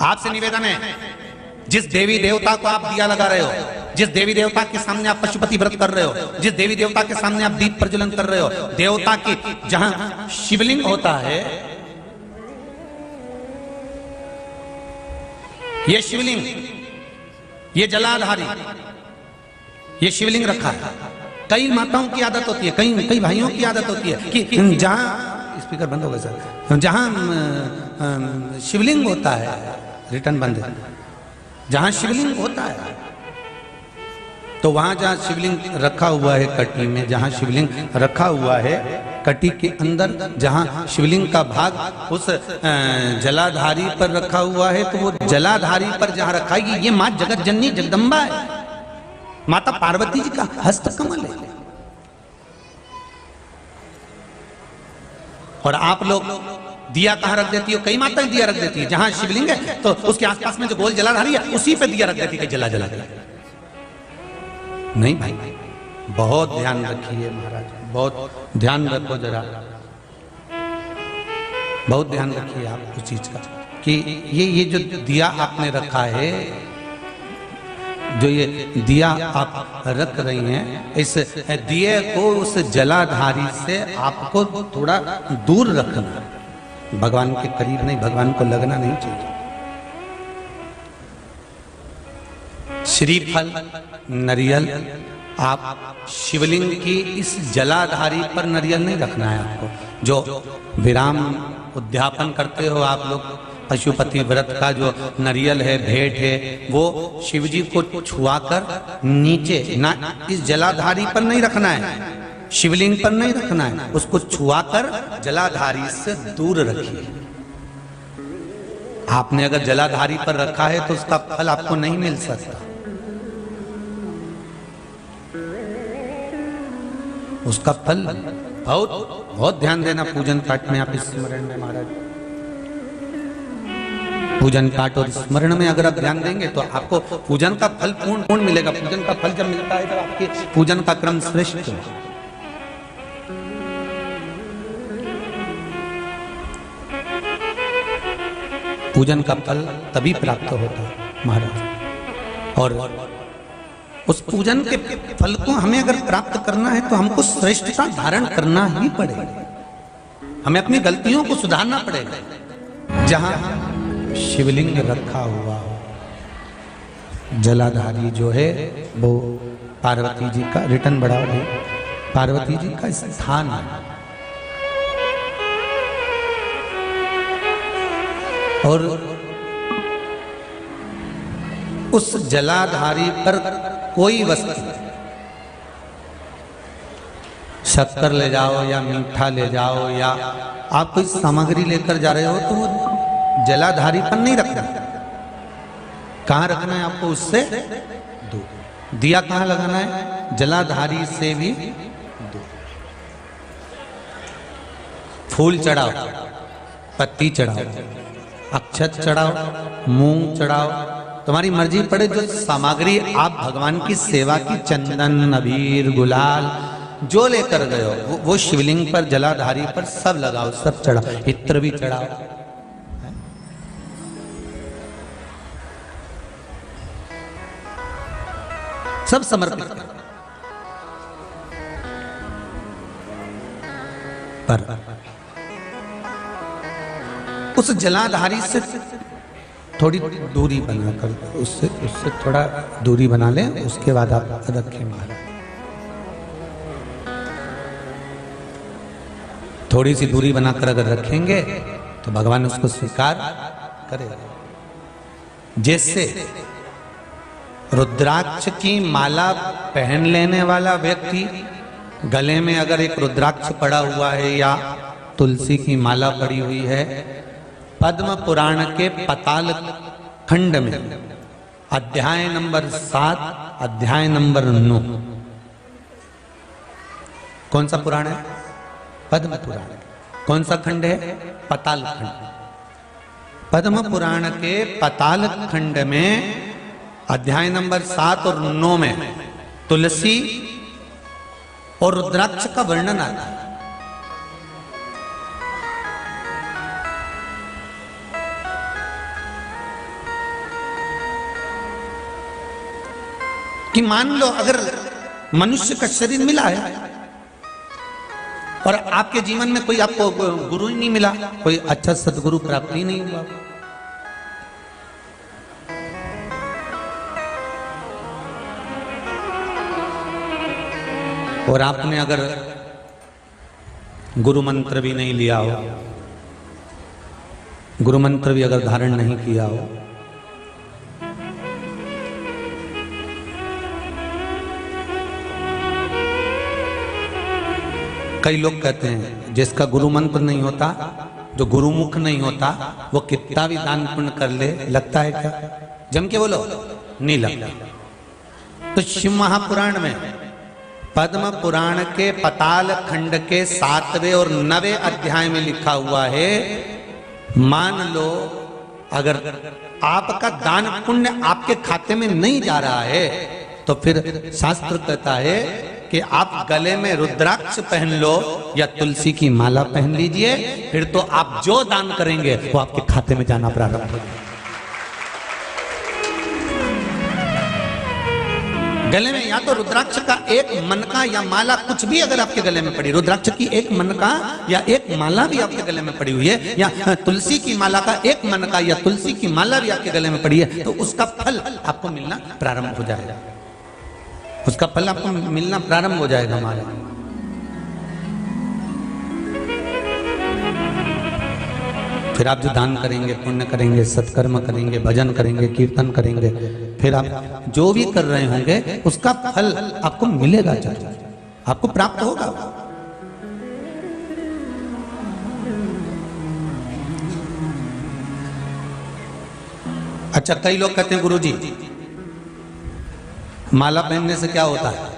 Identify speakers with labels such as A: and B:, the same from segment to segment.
A: आपसे निवेदन है, जिस देवी देवता को आप दिया लगा रहे हो, जिस देवी देवता के सामने आप पशुपति व्रत कर रहे हो, जिस देवी देवता के सामने आप दीप प्रज्वलन कर रहे हो, देवता की जहां शिवलिंग होता है, ये शिवलिंग, ये जलाधारी, ये शिवलिंग रखा है। कई माताओं की आदत होती है, कई भाइयों की आदत होती है कि जहां, स्पीकर बंद होगा सर, जहां शिवलिंग होता है, रिटर्न बंद है, जहां शिवलिंग होता है तो वहां जहां शिवलिंग रखा हुआ है कटी में, जहां शिवलिंग रखा हुआ है कटी के अंदर, जहां शिवलिंग का भाग उस जलाधारी पर रखा हुआ है, तो वो जलाधारी पर जहां रखा है, ये मां जगत जननी जगदम्बा है, माता पार्वती जी का हस्त कमल है। और आप लोग दिया कहां रख देती हो? कई माताएं दिया रख देती है, जहां शिवलिंग है तो उसके आसपास में जो गोल जलाधारी है उसी पे दिया रख देती है, जला जला जला। नहीं भाई, बहुत ध्यान रखिए महाराज, बहुत ध्यान रखो जरा, बहुत ध्यान रखिए आप उस चीज का कि ये जो दिया आपने रखा है, जो ये दिया आप रख रही हैं, इस दिए को उस जलाधारी से आपको थोड़ा दूर रखना, भगवान के करीब नहीं, भगवान को लगना नहीं चाहिए। श्रीफल नरियल, आप शिवलिंग की इस जलाधारी पर नरियल नहीं रखना है आपको। जो विराम उद्यापन करते हो आप लोग, पशुपति व्रत का जो नरियल है, भेंट है, वो शिव जी को छुआकर नीचे, ना इस जलाधारी पर नहीं रखना है, शिवलिंग पर नहीं रखना है, उसको छुआकर जलाधारी से दूर रखिए। आपने अगर जलाधारी पर रखा है तो उसका फल आपको नहीं मिल सकता, उसका फल बहुत बहुत ध्यान देना। पूजन पाठ में आप स्मरण में महाराज, पूजन पाठ और स्मरण में अगर आप ध्यान देंगे तो आपको पूजन का फल पूर्ण मिलेगा। पूजन का फल जब मिलता है तो आपके पूजन का क्रम श्रेष्ठ है। पूजन का फल तभी प्राप्त होता है महाराज, और उस पूजन के फल को हमें अगर प्राप्त करना है तो हमको श्रेष्ठता धारण करना ही पड़ेगा, हमें अपनी गलतियों को सुधारना पड़ेगा। जहां शिवलिंग रखा हुआ हो, जलाधारी जो है वो पार्वती जी का, रिटर्न बढ़ाओ भाई, पार्वती जी का स्थान है। और उस जलाधारी पर कोई वस्तु, शक्कर ले जाओ या मीठा ले जाओ या आप कोई सामग्री लेकर जा रहे हो तो वो जलाधारी पर नहीं रखना। कहां रखना है आपको? उससे दूर। दिया कहां लगाना है? जलाधारी से भी दूर। फूल चढ़ाओ, पत्ती चढ़ाओ, अक्षत चढ़ाओ, मूंग चढ़ाओ, तुम्हारी मर्जी पड़े। जो सामग्री आप भगवान की सेवा की, चंदन, अबीर, गुलाल जो लेकर गए हो वो शिवलिंग पर, जलाधारी पर सब लगाओ, सब चढ़ाओ, इत्र भी चढ़ाओ। सब समर्पित करो। पर उस जलाधारी से थोड़ी दूरी बनाकर, उससे थोड़ा दूरी बना लें, उसके बाद आप रखें महाराज। थोड़ी सी दूरी बनाकर अगर रखेंगे तो भगवान उसको स्वीकार करेगा। जैसे रुद्राक्ष की माला पहन लेने वाला व्यक्ति, गले में अगर एक रुद्राक्ष पड़ा हुआ है या तुलसी की माला पड़ी हुई है, पद्म पुराण के पाताल खंड में अध्याय नंबर 7, अध्याय नंबर 9, कौन सा पुराण है? पद्म पुराण। कौन सा खंड है? पाताल खंड। पद्म पुराण के पाताल खंड में अध्याय नंबर 7 और 9 में तुलसी और रुद्राक्ष का वर्णन आता है। कि मान लो अगर मनुष्य का शरीर मिला है और आपके जीवन में कोई आपको गुरु ही नहीं मिला, कोई अच्छा सदगुरु प्राप्त ही नहीं हुआ, और आपने अगर गुरु मंत्र भी नहीं लिया हो, गुरु मंत्र भी अगर धारण नहीं किया हो, कई लोग कहते हैं जिसका गुरु मंत्र नहीं होता, जो गुरुमुख नहीं होता, वो कितना भी दान पुण्य कर ले, लगता है क्या? जम के बोलो, नहीं लगता। तो शिव महापुराण में, पद्म पुराण के पाताल खंड के 7वें और 9वें अध्याय में लिखा हुआ है, मान लो अगर आपका दान पुण्य आपके खाते में नहीं जा रहा है तो फिर शास्त्र कहता है कि आप गले में रुद्राक्ष पहन लो या तुलसी की माला पहन लीजिए, फिर तो आप जो दान करेंगे वो आपके खाते में जाना प्रारंभ हो जाएगा। गले में या तो रुद्राक्ष का एक मनका या माला, कुछ भी अगर आपके गले में पड़ी, रुद्राक्ष की एक मनका या एक माला भी आपके गले में पड़ी हुई है, या तुलसी की माला का एक मनका या तुलसी की माला भी आपके गले में पड़ी है, तो उसका फल आपको मिलना प्रारंभ हो जाएगा, उसका फल आपको मिलना प्रारंभ हो जाएगा। हमारा फिर आप जो दान करेंगे, पुण्य करेंगे, सत्कर्म करेंगे, भजन करेंगे, कीर्तन करेंगे, फिर आप जो भी कर रहे होंगे उसका फल आपको मिलेगा, आपको प्राप्त होगा। अच्छा, कई लोग कहते हैं गुरुजी माला पहनने से क्या होता है,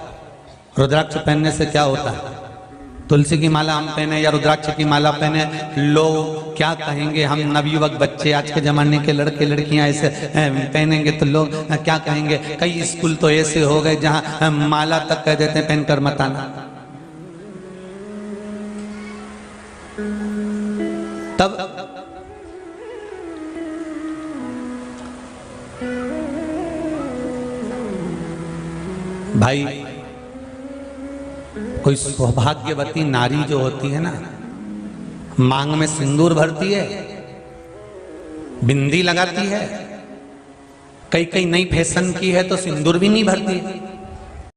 A: रुद्राक्ष पहनने से क्या होता है, तुलसी की माला हम पहने या रुद्राक्ष की माला पहने, लोग क्या कहेंगे, हम नवयुवक बच्चे, आज के जमाने के लड़के लड़कियां ऐसे पहनेंगे तो लोग क्या कहेंगे। कई स्कूल तो ऐसे हो गए जहां माला तक कह देते हैं पहनकर मत आना। तब भाई कोई सौभाग्यवती नारी जो होती है ना, मांग में सिंदूर भरती है, बिंदी लगाती है, कई कई नई फैशन की है तो सिंदूर भी नहीं भरती,